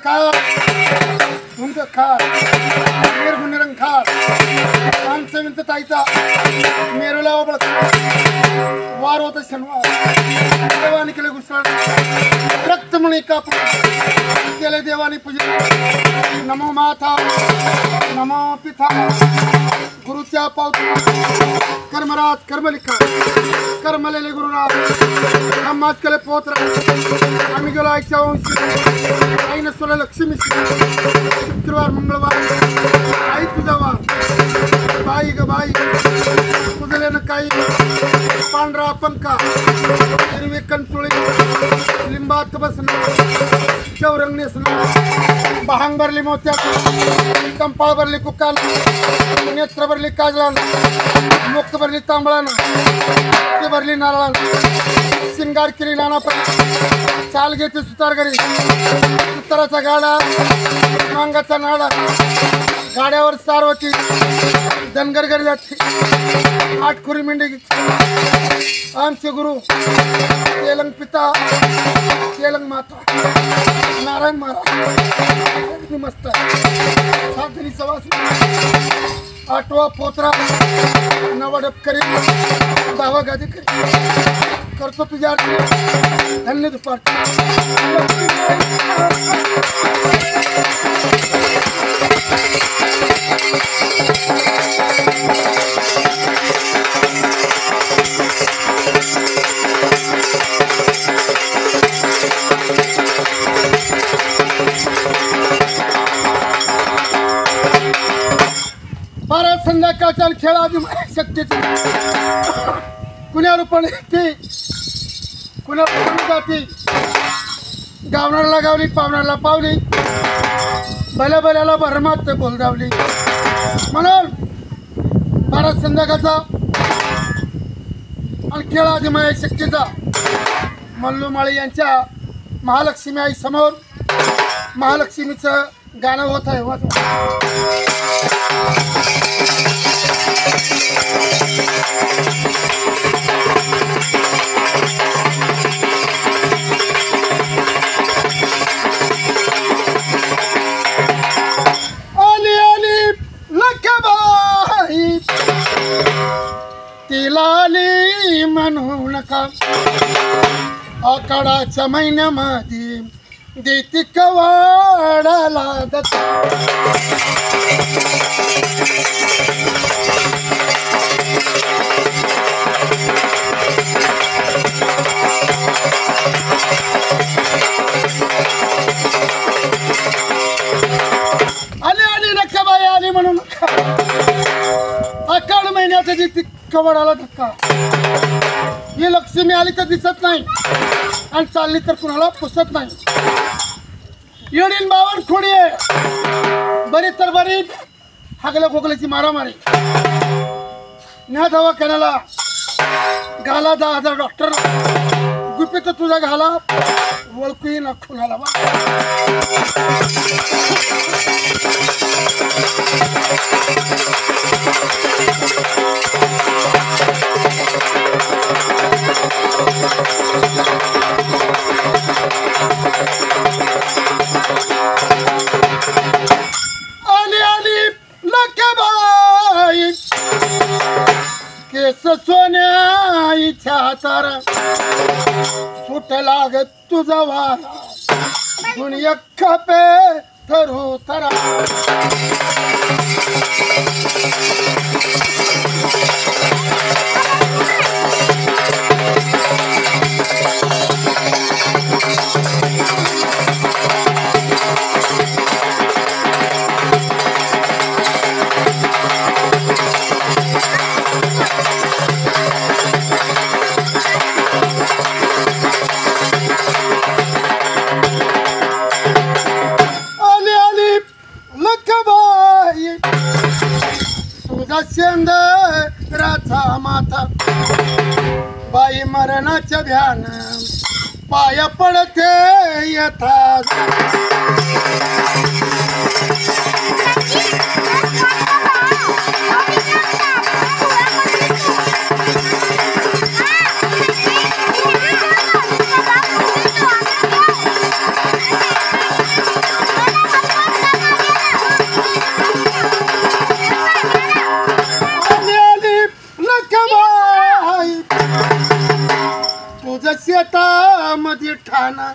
अंधकार धुंदकार निर्गुणनिरंकार माणसं ताईचा मेरूला ओबळ वार होत शनिवार देवाने केले घुसळ रक्तमणी कापून केले देवाने पूजन नमो माता नमो पिता गुरुच्या पावता कर्मराज कर्मलिखा कर्मलेले गुरुराज आम्हाच केले पोत्र आम्ही गेलो आईच्या वंशी आईनं सोला लक्ष्मी शुक्रवार मंगळवार आई तुझा वार बाई ग बाई तुझले न काही पांढरा पंखा हिरवे कंटुळी लिंबात बसणं चौरंग नेसणं बहांग भरली मोत्यात कंपाळ भरली कुकाल नेत्र भरली काजळानं मुक्त भरली तांबळानं ते भरली नारळानं शिंगार केली नाना पण चाल घेते सुतार घरी सुताराचा गाडा मांगाचा नाडा गाड्यावर सारवती धनगर घरी जाते आठखुरी मेंढी आमचे गुरु तेलंग पिता तेलंग माता नारायण महाराज मस्त साधनी सवास आठवा पोत्रा नवा डबकरी 10वा गादी करी करतो तुझ्या धन्य दुपार बारा संध्याकाळच्या खेळाची शक्तीची कुण्या रूपाने ती कुण्या रूपाने जाती गावणाऱ्याला गावली पावणाऱ्याला पावली भल्या भल्याला भरमात बोलदावली म्हणून बारा संध्याकाळचा आणि खेळाची माया शक्तीचा मल्लू माळी यांच्या महालक्ष्मी आई समोर महालक्ष्मीचं गाणं होत आहे आली आली लखबाई तिला आली म्हणू नका आकाडाच्या महिन्यामध्ये देती कवाडाला दत्त आली आली नकाबाई आली म्हणून आकाड महिन्यात देती कवाडाला धक्का ही लक्ष्मी आली तर दिसत नाही आणि चालली तर कुणाला पुसत नाही येडीन बावन खोडी आहे बरी तर बरी हागल्या खोकल्याची मारामारी न्या दवाखान्याला घाला 10,000 डॉक्टर गुपित तुझा घाला ओळखूही ना खुनाला आली आली लखबाई केस सोन्या इच्छा तारा सुट लागत तुझा वारा दुनिया खपे थरू तरा चंद्राचा माथा बाई मरणाच्या ध्यान पाया पडते यथा मध्ये ठाणा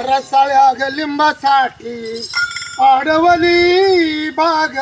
रसाळ्या ग लिंबासाठी आडवली बाग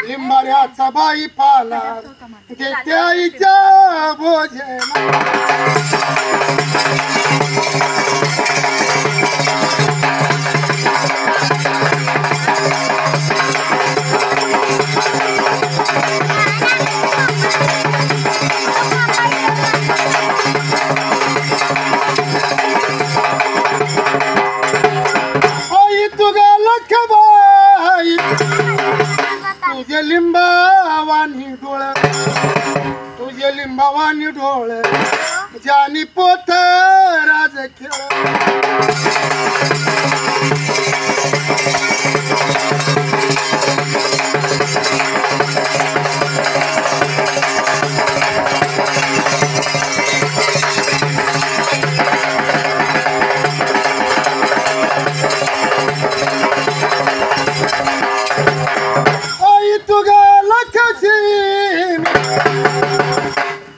लिंबाऱ्याचा बाई पाला देते आईच्या भोजन आई तुगा लखबाई तुझे लिंबावानी डोळ तुझे लिंबावानी डोळ जानी पोत राज खेळ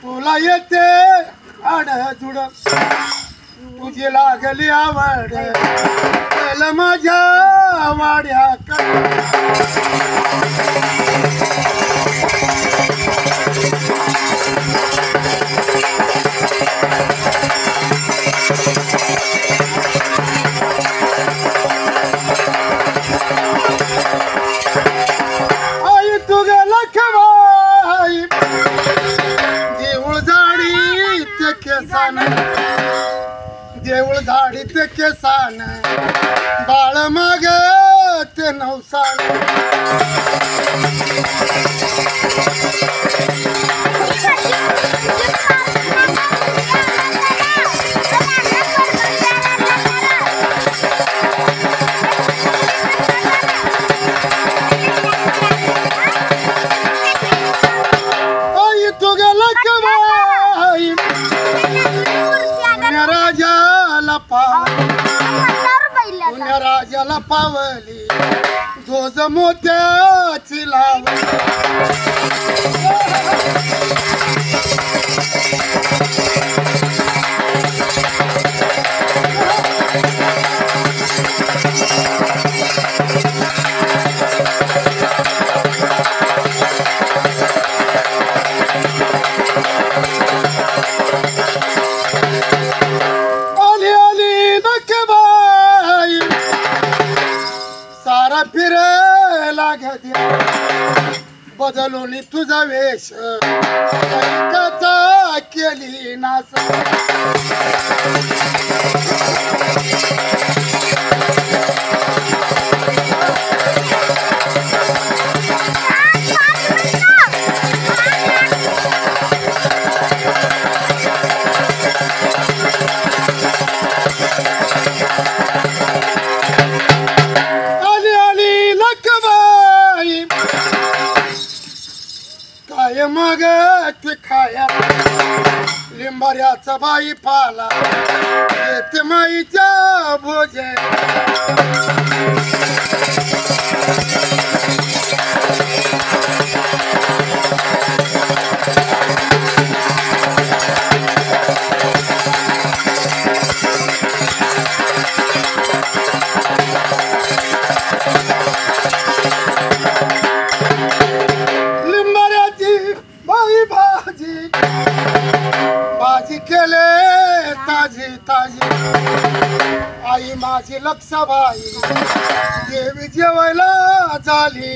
तुला येते आडजुड तुझी लागली आवड चल माझ्या वाड्या आई तुझ्या लखबाई देऊळ झाडीत केसान बाळ माग ते नवसान आई तुझ्या लखबाई राजाला पावली जोज मोत्याची लाव फिर लागत बदलून तुझा वेश कथा केली नास काय मग ते खाया लिंबाऱ्याचा बाई पाला येते माईच्या भोजन भाजी केले ताजी ताजी आई माझी लक्षबाई देवी जेवायला झाली